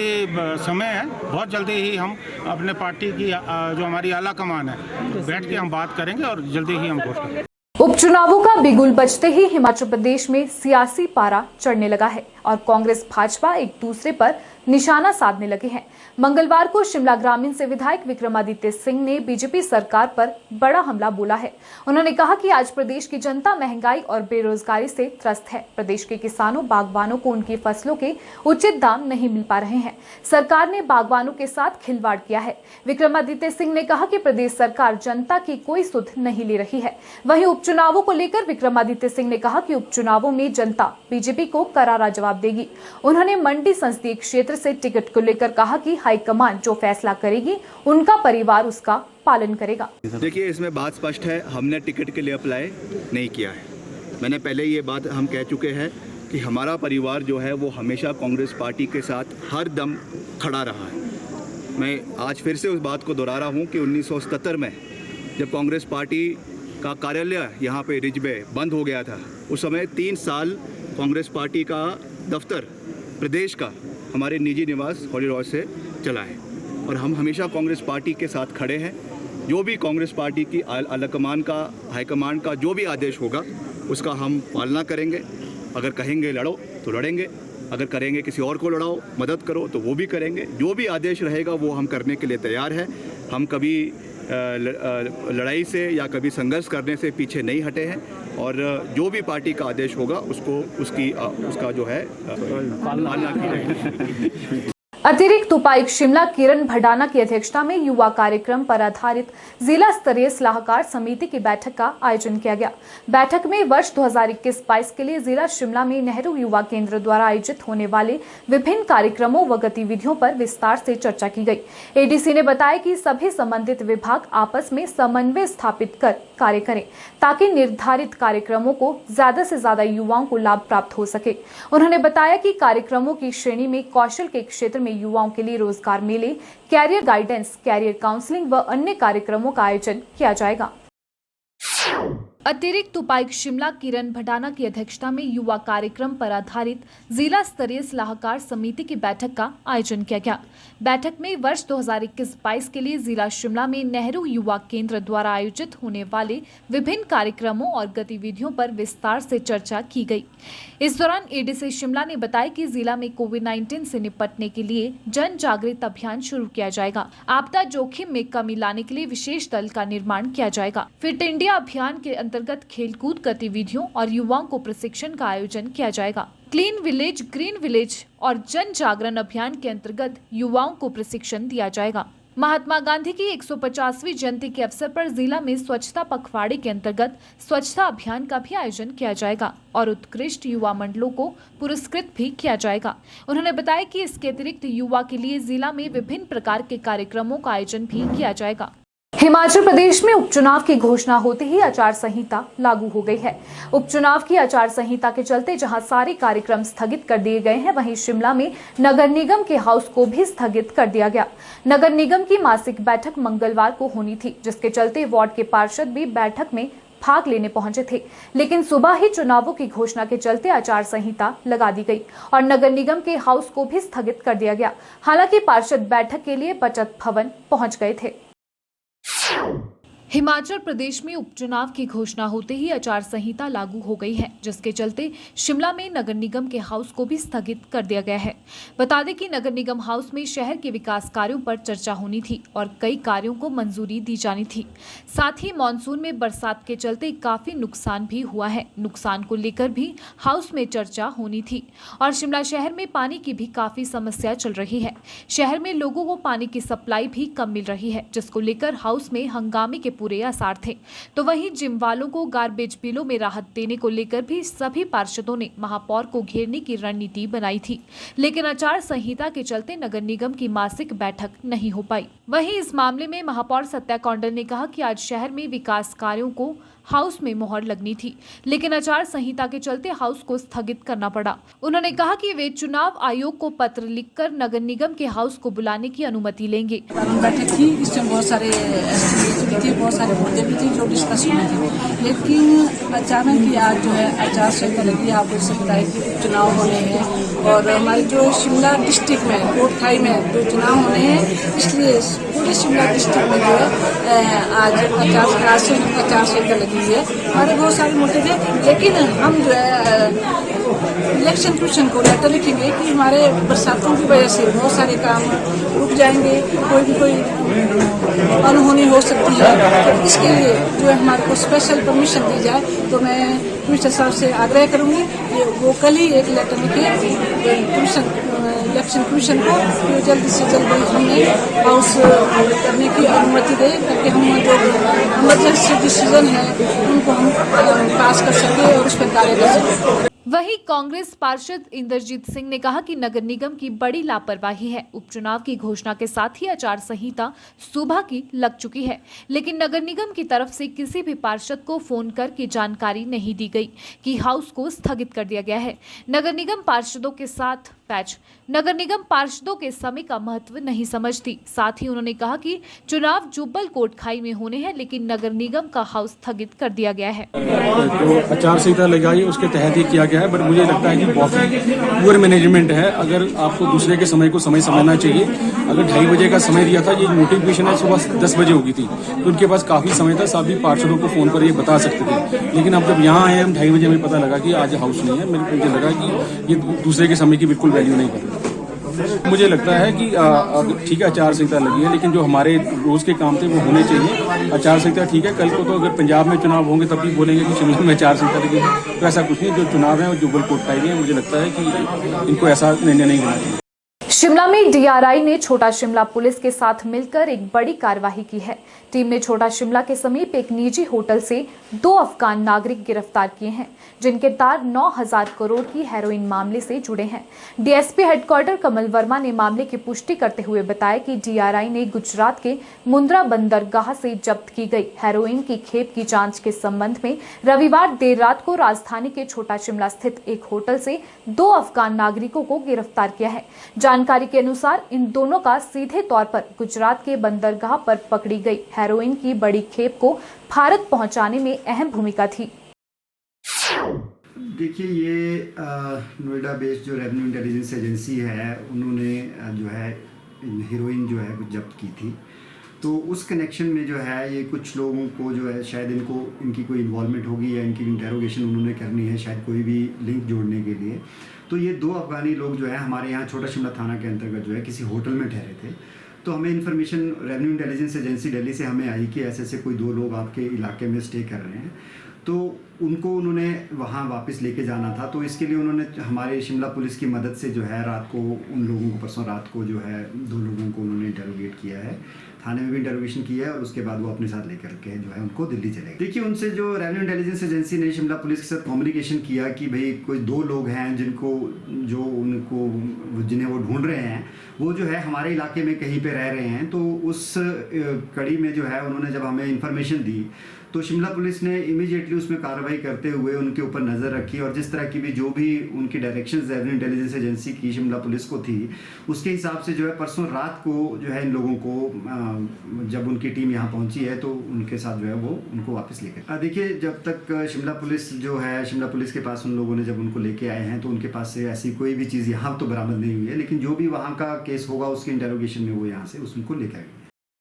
समय है, बहुत जल्दी ही हम अपने पार्टी की जो हमारी आला कमान है बैठ के हम बात करेंगे और जल्दी ही हम घोषणा। उपचुनावों का बिगुल बजते ही हिमाचल प्रदेश में सियासी पारा चढ़ने लगा है और कांग्रेस भाजपा एक दूसरे पर निशाना साधने लगे हैं। मंगलवार को शिमला ग्रामीण से विधायक विक्रमादित्य सिंह ने बीजेपी सरकार पर बड़ा हमला बोला है। उन्होंने कहा कि आज प्रदेश की जनता महंगाई और बेरोजगारी से त्रस्त है। प्रदेश के किसानों, बागवानों को उनकी फसलों के उचित दाम नहीं मिल पा रहे हैं। सरकार ने बागवानों के साथ खिलवाड़ किया है। विक्रमादित्य सिंह ने कहा कि प्रदेश सरकार जनता की कोई सुध नहीं ले रही है। वहीं उपचुनावों को लेकर विक्रमादित्य सिंह ने कहा कि उपचुनावों में जनता बीजेपी को करारा जवाब देगी। उन्होंने मंडी संसदीय क्षेत्र से टिकट को लेकर कहा कि हाईकमान जो फैसला करेगी उनका परिवार उसका पालन करेगा। देखिए, इसमें बात स्पष्ट है, हमने टिकट के लिए अप्लाई नहीं किया है। मैंने पहले ये बात हम कह चुके हैं कि हमारा परिवार जो है वो हमेशा कांग्रेस पार्टी के साथ हर दम खड़ा रहा है। मैं आज फिर से उस बात को दोहरा रहा हूँ कि 1977 में जब कांग्रेस पार्टी का कार्यालय यहाँ पे रिज में बंद हो गया था, उस समय 3 साल कांग्रेस पार्टी का दफ्तर प्रदेश का हमारे निजी निवास हॉलीडे हाउस से चला है और हम हमेशा कांग्रेस पार्टी के साथ खड़े हैं। जो भी कांग्रेस पार्टी की आलाकमान का, हाईकमान का जो भी आदेश होगा उसका हम पालना करेंगे। अगर कहेंगे लड़ो तो लड़ेंगे, अगर करेंगे किसी और को लड़ाओ, मदद करो तो वो भी करेंगे। जो भी आदेश रहेगा वो हम करने के लिए तैयार हैं। हम कभी लड़ाई से या कभी संघर्ष करने से पीछे नहीं हटे हैं और जो भी पार्टी का आदेश होगा उसका जो है पालना की जाएगी। अतिरिक्त उपायुक्त शिमला किरण भडाना की अध्यक्षता में युवा कार्यक्रम पर आधारित जिला स्तरीय सलाहकार समिति की बैठक का आयोजन किया गया। बैठक में वर्ष 2021-22 के लिए जिला शिमला में नेहरू युवा केंद्र द्वारा आयोजित होने वाले विभिन्न कार्यक्रमों व गतिविधियों पर विस्तार से चर्चा की गई। एडीसी ने बताया कि सभी संबंधित विभाग आपस में समन्वय स्थापित कर कार्य करें ताकि निर्धारित कार्यक्रमों को ज्यादा से ज्यादा युवाओं को लाभ प्राप्त हो सके। उन्होंने बताया कि कार्यक्रमों की श्रेणी में कौशल के क्षेत्र में युवाओं के लिए रोजगार मेले, कैरियर गाइडेंस, कैरियर काउंसलिंग व अन्य कार्यक्रमों का आयोजन किया जाएगा। अतिरिक्त उपायुक्त शिमला किरण भडाना की अध्यक्षता में युवा कार्यक्रम पर आधारित जिला स्तरीय सलाहकार समिति की बैठक का आयोजन किया गया। बैठक में वर्ष 2021-22 के लिए जिला शिमला में नेहरू युवा केंद्र द्वारा आयोजित होने वाले विभिन्न कार्यक्रमों और गतिविधियों पर विस्तार से चर्चा की गई। इस दौरान एडीसी शिमला ने बताया कि जिला में कोविड-19 से निपटने के लिए जन जागृति अभियान शुरू किया जाएगा। आपदा जोखिम में कमी लाने के लिए विशेष दल का निर्माण किया जाएगा। फिट इंडिया अभियान के अंतर्गत खेलकूद गतिविधियों और युवाओं को प्रशिक्षण का आयोजन किया जाएगा। क्लीन विलेज, ग्रीन विलेज और जन जागरण अभियान के अंतर्गत युवाओं को प्रशिक्षण दिया जाएगा। महात्मा गांधी की 150वीं जयंती के अवसर पर जिला में स्वच्छता पखवाड़े के अंतर्गत स्वच्छता अभियान का भी आयोजन किया जाएगा और उत्कृष्ट युवा मंडलों को पुरस्कृत भी किया जाएगा। उन्होंने बताया कि इसके अतिरिक्त युवा के लिए जिला में विभिन्न प्रकार के कार्यक्रमों का आयोजन भी किया जाएगा। हिमाचल प्रदेश में उपचुनाव की घोषणा होते ही आचार संहिता लागू हो गई है। उपचुनाव की आचार संहिता के चलते जहां सारे कार्यक्रम स्थगित कर दिए गए हैं, वहीं शिमला में नगर निगम के हाउस को भी स्थगित कर दिया गया। नगर निगम की मासिक बैठक मंगलवार को होनी थी, जिसके चलते वार्ड के पार्षद भी बैठक में भाग लेने पहुंचे थे, लेकिन सुबह ही चुनावों की घोषणा के चलते आचार संहिता लगा दी गई और नगर निगम के हाउस को भी स्थगित कर दिया गया। हालांकि पार्षद बैठक के लिए बचत भवन पहुंच गए थे। हिमाचल प्रदेश में उपचुनाव की घोषणा होते ही आचार संहिता लागू हो गई है, जिसके चलते शिमला में नगर निगम के हाउस को भी स्थगित कर दिया गया है। बता दें कि नगर निगम हाउस में शहर के विकास कार्यों पर चर्चा होनी थी और कई कार्यों को मंजूरी दी जानी थी। साथ ही मानसून में बरसात के चलते काफी नुकसान भी हुआ है। नुकसान को लेकर भी हाउस में चर्चा होनी थी और शिमला शहर में पानी की भी काफी समस्या चल रही है। शहर में लोगों को पानी की सप्लाई भी कम मिल रही है, जिसको लेकर हाउस में हंगामे के पूरे आसार थे। तो वहीं जिम वालों को गार्बेज बिलों में राहत देने को लेकर भी सभी पार्षदों ने महापौर को घेरने की रणनीति बनाई थी, लेकिन आचार संहिता के चलते नगर निगम की मासिक बैठक नहीं हो पाई। वहीं इस मामले में महापौर सत्या कौंडल ने कहा कि आज शहर में विकास कार्यों को हाउस में मोहर लगनी थी, लेकिन आचार संहिता के चलते हाउस को स्थगित करना पड़ा। उन्होंने कहा कि वे चुनाव आयोग को पत्र लिखकर नगर निगम के हाउस को बुलाने की अनुमति लेंगे। बैठक थी, इसमें बहुत सारे एस्टिमेट भी थे, बहुत सारे मुद्दे भी थे जो डिस्कस हुए थे, लेकिन अचानक ही आज जो है आचार संहिता लगी। आप देख सकता है कि चुनाव होने हैं और हमारे जो शिमला डिस्ट्रिक्ट में कोटखाई में जो चुनाव होने हैं, इसलिए पूरे शिमला डिस्ट्रिक्ट में जो है आज आचार संहिता लगी है। हमारे बहुत सारे मुद्दे थे, लेकिन हम जो है इलेक्शन कमीशन को लेटर लिखेंगे कि हमारे बरसातों की वजह से बहुत सारे काम रुक जाएंगे, कोई अनहोनी हो सकती है, तो इसके लिए जो है हमारे को स्पेशल परमिशन दी जाए। तो मैं कमिश्नर साहब से आग्रह करूंगी कि वो कल ही एक लेटर लिखे इलेक्शन कमीशन को, तो जल्दी से जल्दी हमें हाउस करने की अनुमति दे, ताकि हम जो इमरजेंसी डिसीजन है उनको हम पास कर सके और उस पर कार्य कर सकें। वहीं कांग्रेस पार्षद इंद्रजीत सिंह ने कहा कि नगर निगम की बड़ी लापरवाही है। उपचुनाव की घोषणा के साथ ही आचार संहिता सुबह की लग चुकी है, लेकिन नगर निगम की तरफ से किसी भी पार्षद को फोन करके जानकारी नहीं दी गई कि हाउस को स्थगित कर दिया गया है। नगर निगम पार्षदों के समय का महत्व नहीं समझती। साथ ही उन्होंने कहा कि चुनाव जुब्बल कोटखाई में होने हैं, लेकिन नगर निगम का हाउस स्थगित कर दिया गया है। तो आचार संहिता लगाई, उसके तहत ही किया गया है, बट मुझे लगता है कि बहुत पुअर मैनेजमेंट है। अगर आपको दूसरे के समय को समय समझना चाहिए। अगर 2:30 बजे का समय दिया था, ये नोटिफिकेशन है सुबह 10 बजे होगी थी, तो उनके पास काफी समय था, सभी पार्षदों को फोन कर ये बता सकते थे। लेकिन अब जब यहाँ आए हम 2:30 बजे हमें पता लगा कि आज हाउस नहीं है। मुझे लगा कि ये दूसरे के समय की बिल्कुल वैल्यू नहीं कर रहा। मुझे लगता है कि ठीक है आचार संहिता लगी है, लेकिन जो हमारे रोज के काम थे वो होने चाहिए। आचार संहिता ठीक है, कल को तो अगर पंजाब में चुनाव होंगे तब भी बोलेंगे कि शिमला में आचार संहिता लगी है, तो ऐसा कुछ नहीं। जो चुनाव है वो जुब्बल कोटखाई है। मुझे लगता है कि इनको ऐसा निर्णय नहीं लेना चाहिए। शिमला में डीआरआई ने छोटा शिमला पुलिस के साथ मिलकर एक बड़ी कार्रवाई की है। टीम ने छोटा शिमला के समीप एक निजी होटल से 2 अफगान नागरिक गिरफ्तार किए हैं, जिनके तार 9,000 करोड़ की हेरोइन मामले से जुड़े हैं। डीएसपी हेडक्वार्टर कमल वर्मा ने मामले की पुष्टि करते हुए बताया कि डीआरआई ने गुजरात के मुंद्रा बंदरगाह से जब्त की गई हेरोइन की खेप की जांच के संबंध में रविवार देर रात को राजधानी के छोटा शिमला स्थित एक होटल से 2 अफगान नागरिकों को गिरफ्तार किया है। जानकारी के अनुसार इन दोनों का सीधे तौर पर गुजरात के बंदरगाह पर पकड़ी गई हेरोइन की बड़ी खेप को भारत पहुंचाने में अहम भूमिका थी। देखिए, ये नोएडा बेस्ड जो रेवेन्यू इंटेलिजेंस एजेंसी है, उन्होंने जो है हीरोइन जो है कुछ जब्त की थी। तो उस कनेक्शन में जो है ये कुछ लोगों को जो है शायद इनकी कोई इन्वॉल्वमेंट होगी या इनकी इंटेरोगेशन उन्होंने करनी है, शायद कोई भी लिंक जोड़ने के लिए। तो ये 2 अफगानी लोग जो है हमारे यहाँ छोटा शिमला थाना के अंतर्गत जो है किसी होटल में ठहरे थे। तो हमें information revenue intelligence agency Delhi से हमें आई कि ऐसे कोई 2 लोग आपके इलाके में स्टे कर रहे हैं, तो उनको उन्होंने वहाँ वापस लेके जाना था। तो इसके लिए उन्होंने हमारे शिमला पुलिस की मदद से जो है रात को उन लोगों को परसों रात को जो है 2 लोगों को उन्होंने इंटरोगेट किया है। थाने में भी इंटरोगेशन किया है और उसके बाद वो अपने साथ लेकर के जो है उनको दिल्ली चले गए। देखिए, उनसे जो रेवेन्यू इंटेलिजेंस एजेंसी ने शिमला पुलिस के साथ कम्युनिकेशन किया कि भाई कोई 2 लोग हैं जिन्हें वो ढूंढ रहे हैं, वो जो है हमारे इलाके में कहीं पे रह रहे हैं। तो उस कड़ी में जो है उन्होंने जब हमें इंफॉर्मेशन दी तो शिमला पुलिस ने इमीडिएटली उसमें कार्रवाई करते हुए उनके ऊपर नज़र रखी और जिस तरह की भी जो भी उनकी डायरेक्शंस रेवेन्यू इंटेलिजेंस एजेंसी की शिमला पुलिस को थी, उसके हिसाब से जो है परसों रात को जो है इन लोगों को जब उनकी टीम यहाँ पहुँची है तो उनके साथ जो है वो उनको वापस लेकर देखिए, जब तक शिमला पुलिस के पास उन लोगों ने जब उनको लेके आए हैं तो उनके पास से ऐसी कोई भी चीज़ यहाँ तो बरामद नहीं हुई है, लेकिन जो भी वहाँ का केस होगा उसके इंटरोगेशन में वो यहाँ से उनको लेकर आएंगे।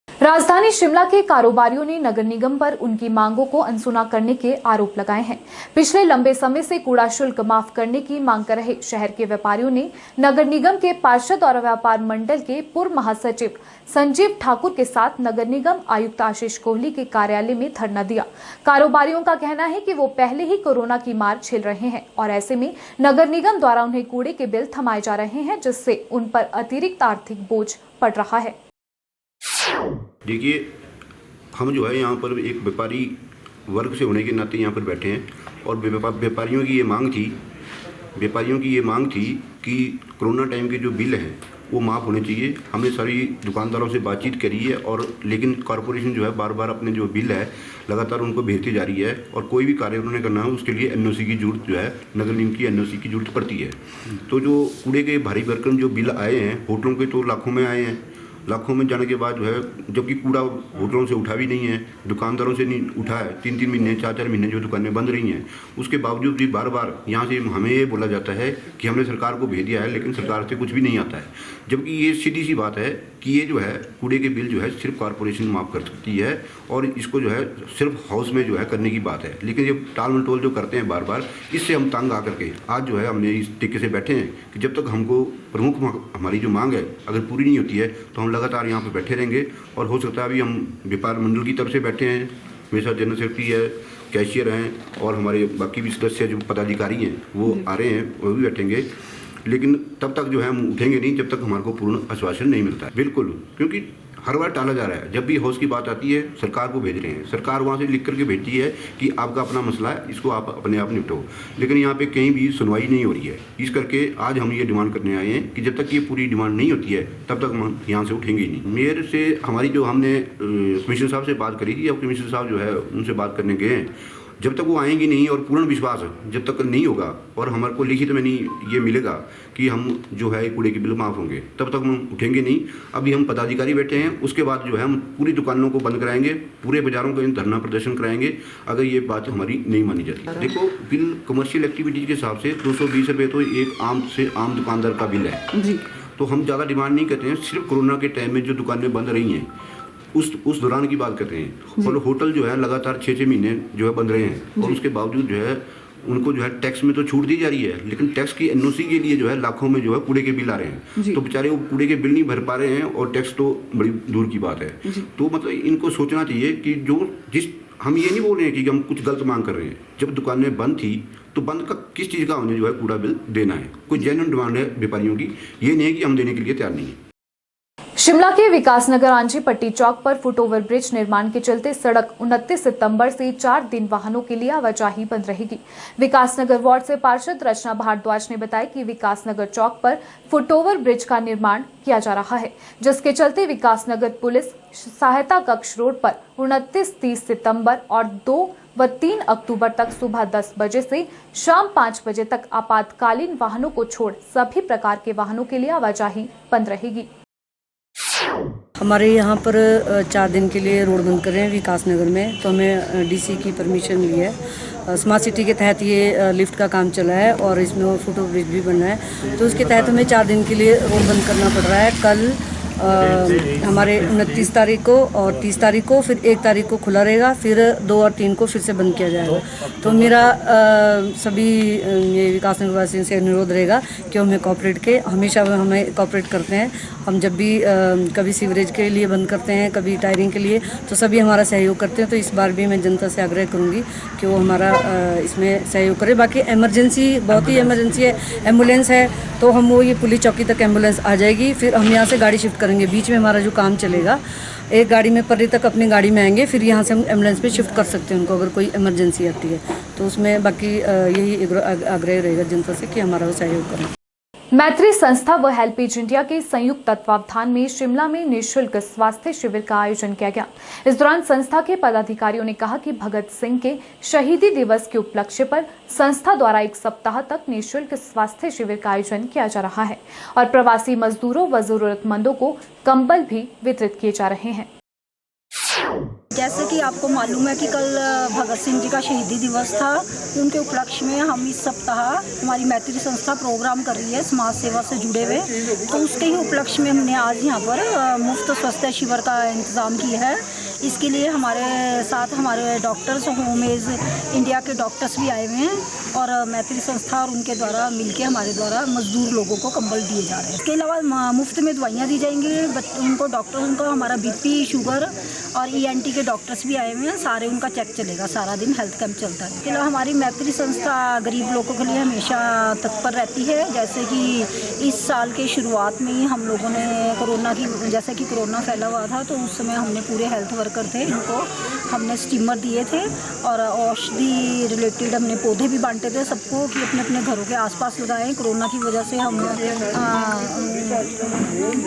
राजधानी शिमला के कारोबारियों ने नगर निगम पर उनकी मांगों को अनसुना करने के आरोप लगाए हैं। पिछले लंबे समय से कूड़ा शुल्क माफ करने की मांग कर रहे शहर के व्यापारियों ने नगर निगम के पार्षद और व्यापार मंडल के पूर्व महासचिव संजीव ठाकुर के साथ नगर निगम आयुक्त आशीष कोहली के कार्यालय में धरना दिया। कारोबारियों का कहना है कि वो पहले ही कोरोना की मार झेल रहे हैं और ऐसे में नगर निगम द्वारा उन्हें कूड़े के बिल थमाए जा रहे हैं, जिससे उन पर अतिरिक्त आर्थिक बोझ पड़ रहा है। देखिए, हम जो है यहाँ पर एक व्यापारी वर्ग से होने के नाते यहाँ पर बैठे हैं और व्यापारियों की ये मांग थी कि कोरोना टाइम के जो बिल हैं वो माफ़ होने चाहिए। हमने सारी दुकानदारों से बातचीत करी है और लेकिन कॉरपोरेशन जो है बार बार अपने जो बिल है लगातार उनको भेजती जा रही है और कोई भी कार्य उन्होंने करना है उसके लिए एनओसी की जरूरत जो है नगर निगम की एनओसी की जरूरत पड़ती है। तो जो कूड़े के भारी भरकम जो बिल आए हैं होटलों के तो लाखों में आए हैं, लाखों में जाने के बाद जो है जबकि कूड़ा होटलों से उठा भी नहीं है, दुकानदारों से नहीं उठा है, 3-3 महीने 4-4 महीने जो दुकानें बंद रही हैं, उसके बावजूद भी बार बार यहाँ से हमें ये बोला जाता है कि हमने सरकार को भेज दिया है लेकिन सरकार से कुछ भी नहीं आता है। जबकि ये सीधी सी बात है कि ये जो है कूड़े के बिल जो है सिर्फ कॉरपोरेशन माफ़ कर सकती है और इसको जो है सिर्फ हाउस में जो है करने की बात है। लेकिन ये टाल मटोल जो करते हैं बार बार, इससे हम तंग आकर के आज जो है हमने इस तरीके से बैठे हैं कि जब तक हमको प्रमुख हमारी जो मांग है अगर पूरी नहीं होती है तो हम लगातार यहाँ पर बैठे रहेंगे। और हो सकता है अभी हम व्यापार मंडल की तरफ से बैठे हैं, मेरे साथ जनरल सेक्रेटरी है, कैशियर हैं और हमारे बाकी भी सदस्य जो पदाधिकारी हैं वो आ रहे हैं, वो भी बैठेंगे। लेकिन तब तक जो है हम उठेंगे नहीं जब तक हमारे को पूर्ण आश्वासन नहीं मिलता है। बिल्कुल, क्योंकि हर बार टाला जा रहा है। जब भी हाउस की बात आती है सरकार को भेज रहे हैं, सरकार वहाँ से लिख करके भेजती है कि आपका अपना मसला है, इसको आप अपने आप निपटो, लेकिन यहाँ पे कहीं भी सुनवाई नहीं हो रही है। इस करके आज हम ये डिमांड करने आए हैं कि जब तक ये पूरी डिमांड नहीं होती है तब तक हम यहाँ से उठेंगे ही नहीं। मेयर से हमारी जो हमने कमिश्नर साहब से बात करी थी, अब कमिश्नर साहब जो है उनसे बात करने गए हैं, जब तक वो आएंगी नहीं और पूर्ण विश्वास जब तक नहीं होगा और हमारे को लिखित में नहीं ये मिलेगा कि हम जो है कूड़े के बिल माफ़ होंगे, तब तक हम उठेंगे नहीं। अभी हम पदाधिकारी बैठे हैं, उसके बाद जो है हम पूरी दुकानों को बंद कराएंगे, पूरे बाजारों का धरना प्रदर्शन कराएंगे अगर ये बात हमारी नहीं मानी जाती। देखो, बिल कमर्शियल एक्टिविटीज़ के हिसाब से 220 रुपये तो एक आम दुकानदार का बिल है जी। तो हम ज़्यादा डिमांड नहीं करते हैं, सिर्फ कोरोना के टाइम में जो दुकानें बंद रही हैं उस दौरान की बात करते हैं। और होटल जो है लगातार 6-6 महीने जो है बंद रहे हैं और उसके बावजूद जो है उनको जो है टैक्स में तो छूट दी जा रही है, लेकिन टैक्स की एनओसी के लिए जो है लाखों में जो है कूड़े के बिल आ रहे हैं। तो बेचारे वो कूड़े के बिल नहीं भर पा रहे हैं और टैक्स तो बड़ी दूर की बात है। तो मतलब इनको सोचना चाहिए कि हम ये नहीं बोल रहे हैं कि हम कुछ गलत मांग कर रहे हैं। जब दुकानें बंद थी तो बंद का किस चीज़ का हमने जो है कूड़ा बिल देना है, कोई जेन्युइन डिमांड है व्यापारियों की, ये नहीं है कि हम देने के लिए तैयार नहीं है। शिमला के विकासनगर आंजी पट्टी चौक पर फुटओवर ब्रिज निर्माण के चलते सड़क 29 सितंबर से 4 दिन वाहनों के लिए आवाजाही बंद रहेगी। विकासनगर वार्ड से पार्षद रचना भारद्वाज ने बताया कि विकासनगर चौक पर फुटओवर ब्रिज का निर्माण किया जा रहा है, जिसके चलते विकासनगर पुलिस सहायता कक्ष रोड पर 29-30 सितंबर और 2 व 3 अक्टूबर तक सुबह 10 बजे से शाम 5 बजे तक आपातकालीन वाहनों को छोड़ सभी प्रकार के वाहनों के लिए आवाजाही बंद रहेगी। हमारे यहाँ पर 4 दिन के लिए रोड बंद कर रहे हैं विकासनगर में, तो हमें डीसी की परमिशन मिली है। स्मार्ट सिटी के तहत ये लिफ्ट का काम चला है और इसमें फुट ओवर ब्रिज भी बन रहा है, तो उसके तहत हमें 4 दिन के लिए रोड बंद करना पड़ रहा है। कल हमारे 29 तारीख को और 30 तारीख को, फिर 1 तारीख को खुला रहेगा, फिर 2 और 3 को फिर से बंद किया जाएगा। तो मेरा सभी ये विकासनगर वासियों से अनुरोध रहेगा कि हमें कॉपरेट के हमेशा हमें कॉपरेट करते हैं। हम जब भी कभी सीवरेज के लिए बंद करते हैं, कभी टायरिंग के लिए, तो सभी हमारा सहयोग करते हैं। तो इस बार भी मैं जनता से आग्रह करूँगी कि वो हमारा इसमें सहयोग करे। बाकी इमरजेंसी, बहुत ही इमरजेंसी है, एम्बुलेंस है तो हम वो ये पुलिस चौकी तक एम्बुलेंस आ जाएगी, फिर हम यहाँ से गाड़ी शिफ्ट करेंगे। बीच में हमारा जो काम चलेगा एक गाड़ी में पर्री तक अपनी गाड़ी में आएंगे, फिर यहाँ से हम एम्बुलेंस पे शिफ्ट कर सकते हैं उनको अगर कोई इमरजेंसी आती है। तो उसमें बाकी यही आग्रह रहेगा जनता से कि हमारा सहयोग करें। मैत्री संस्था व हेल्पेज इंडिया के संयुक्त तत्वावधान में शिमला में निःशुल्क स्वास्थ्य शिविर का आयोजन किया गया। इस दौरान संस्था के पदाधिकारियों ने कहा कि भगत सिंह के शहीदी दिवस के उपलक्ष्य पर संस्था द्वारा 1 सप्ताह तक निःशुल्क स्वास्थ्य शिविर का आयोजन किया जा रहा है और प्रवासी मजदूरों व जरूरतमंदों को कंबल भी वितरित किए जा रहे हैं। जैसे कि आपको मालूम है कि कल भगत सिंह जी का शहीदी दिवस था, उनके उपलक्ष्य में हम इस सप्ताह हमारी मैत्री संस्था प्रोग्राम कर रही है समाज सेवा से जुड़े हुए। तो उसके ही उपलक्ष्य में हमने आज यहाँ पर मुफ्त स्वास्थ्य शिविर का इंतज़ाम किया है। इसके लिए हमारे साथ हमारे डॉक्टर्स, होमेज इंडिया के डॉक्टर्स भी आए हुए हैं और मैत्री संस्था और उनके द्वारा मिलके हमारे द्वारा मजदूर लोगों को कंबल दिए जा रहे हैं। इसके अलावा मुफ्त में दवाइयाँ दी जाएंगी उनको, डॉक्टर उनका हमारा BP, शुगर और ENT के डॉक्टर्स भी आए हुए हैं, सारे उनका चेक चलेगा, सारा दिन हेल्थ कैंप चलता है। इसके अलावा हमारी मैत्री संस्था गरीब लोगों के लिए हमेशा तत्पर रहती है। जैसे कि इस साल के शुरुआत में ही हम लोगों ने जैसे कि कोरोना फैला हुआ था, तो उस समय हमने पूरे हेल्थ वर्कर थे, इनको हमने स्टीमर दिए थे और औषधि रिलेटेड हमने पौधे भी बांटे थे सबको कि अपने अपने घरों के आसपास लगाएं। कोरोना की वजह से हम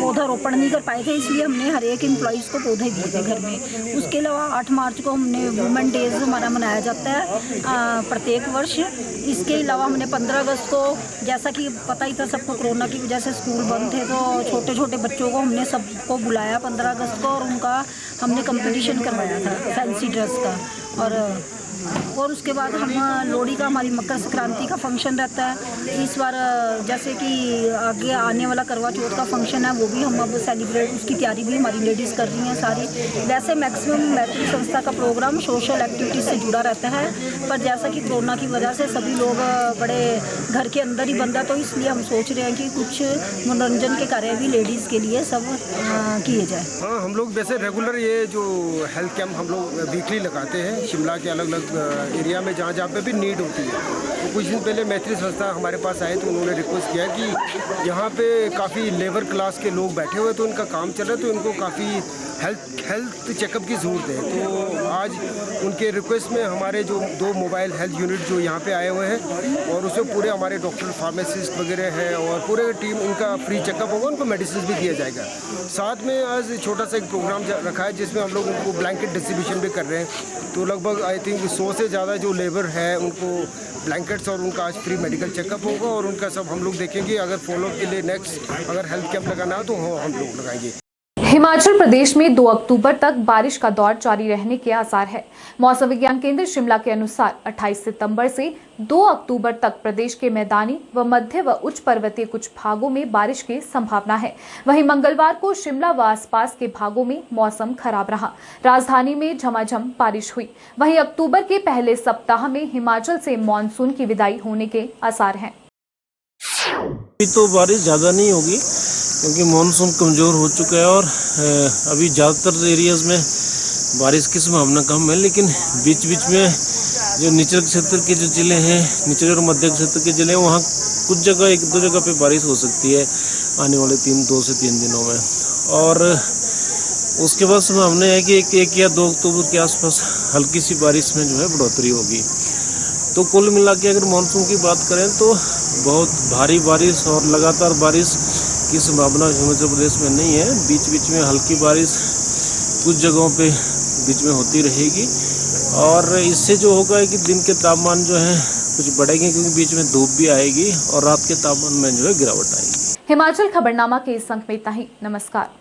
पौधा रोपण नहीं कर पाए थे, इसलिए हमने हर एक एम्प्लॉइज़ को पौधे दिए थे घर में। उसके अलावा 8 मार्च को हमने वुमेन डेज हमारा मनाया जाता है प्रत्येक वर्ष। इसके अलावा हमने 15 अगस्त को, जैसा कि पता ही था सबको, कोरोना की वजह से स्कूल बंद थे, तो छोटे छोटे बच्चों को हमने सबको बुलाया 15 अगस्त को और उनका हमने कंपटीशन करवाया था फैंसी ड्रेस का। और उसके बाद हम लोहड़ी का, हमारी मकर संक्रांति का फंक्शन रहता है। इस बार जैसे कि आगे आने वाला करवा चौथ का फंक्शन है, वो भी हम अब सेलिब्रेट, उसकी तैयारी भी हमारी लेडीज़ कर रही हैं सारी। वैसे मैक्सिमम मैत्री संस्था का प्रोग्राम सोशल एक्टिविटीज़ से जुड़ा रहता है, पर जैसा कि कोरोना की वजह से सभी लोग बड़े घर के अंदर ही बंद है, तो इसलिए हम सोच रहे हैं कि कुछ मनोरंजन के कार्य भी लेडीज़ के लिए सब किए जाए। हाँ, हम लोग वैसे रेगुलर ये जो हेल्थ कैंप हम लोग वीकली लगाते हैं शिमला के अलग अलग एरिया में जहाँ पे भी नीड होती है। तो कुछ दिन पहले मैत्री संस्था हमारे पास आए तो उन्होंने रिक्वेस्ट किया कि यहाँ पे काफ़ी लेबर क्लास के लोग बैठे हुए, तो उनका काम चल रहा है, तो उनको काफ़ी हेल्थ चेकअप की ज़रूरत है। तो आज उनके रिक्वेस्ट में हमारे जो 2 मोबाइल हेल्थ यूनिट जो यहाँ पे आए हुए हैं और उसमें पूरे हमारे डॉक्टर, फार्मासिस्ट वगैरह हैं और पूरे टीम, उनका फ्री चेकअप होगा, उनको मेडिसिन भी दिया जाएगा। साथ में आज छोटा सा एक प्रोग्राम रखा है जिसमें हम लोग उनको ब्लैंकेट डिस्ट्रीब्यूशन भी कर रहे हैं। तो लगभग आई थिंक 100 से ज़्यादा जो लेबर है उनको ब्लैंकेट्स और उनका आज फ्री मेडिकल चेकअप होगा और उनका सब हम लोग देखेंगे। अगर फॉलोअप के लिए नेक्स्ट अगर हेल्थ कैंप लगाना है तो हम लोग लगाएंगे। हिमाचल प्रदेश में 2 अक्टूबर तक बारिश का दौर जारी रहने के आसार है। मौसम विज्ञान केंद्र शिमला के अनुसार 28 सितंबर से 2 अक्टूबर तक प्रदेश के मैदानी व मध्य व उच्च पर्वतीय कुछ भागों में बारिश की संभावना है। वहीं मंगलवार को शिमला व आसपास के भागों में मौसम खराब रहा। राजधानी में झमाझम बारिश हुई। वहीं अक्टूबर के पहले सप्ताह में हिमाचल से मानसून की विदाई होने के आसार हैं। तो बारिश ज़्यादा नहीं होगी क्योंकि मानसून कमज़ोर हो चुका है और अभी ज़्यादातर एरियाज़ में बारिश की संभावना कम है, लेकिन बीच बीच में जो निचले क्षेत्र के जो ज़िले हैं, निचले और मध्य क्षेत्र के ज़िले, वहाँ कुछ जगह 1-2 जगह पे बारिश हो सकती है आने वाले 2 से 3 दिनों में। और उसके बाद संभावना है कि 1 या 2 अक्टूबर के आसपास हल्की सी बारिश में जो है बढ़ोतरी होगी। तो कुल मिला के अगर मानसून की बात करें तो बहुत भारी बारिश और लगातार बारिश की संभावना हिमाचल प्रदेश में नहीं है। बीच बीच में हल्की बारिश कुछ जगहों पे बीच में होती रहेगी और इससे जो होगा है कि दिन के तापमान जो है कुछ बढ़ेंगे क्योंकि बीच में धूप भी आएगी और रात के तापमान में जो है गिरावट आएगी। हिमाचल खबरनामा के इस अंक में इतना ही। नमस्कार।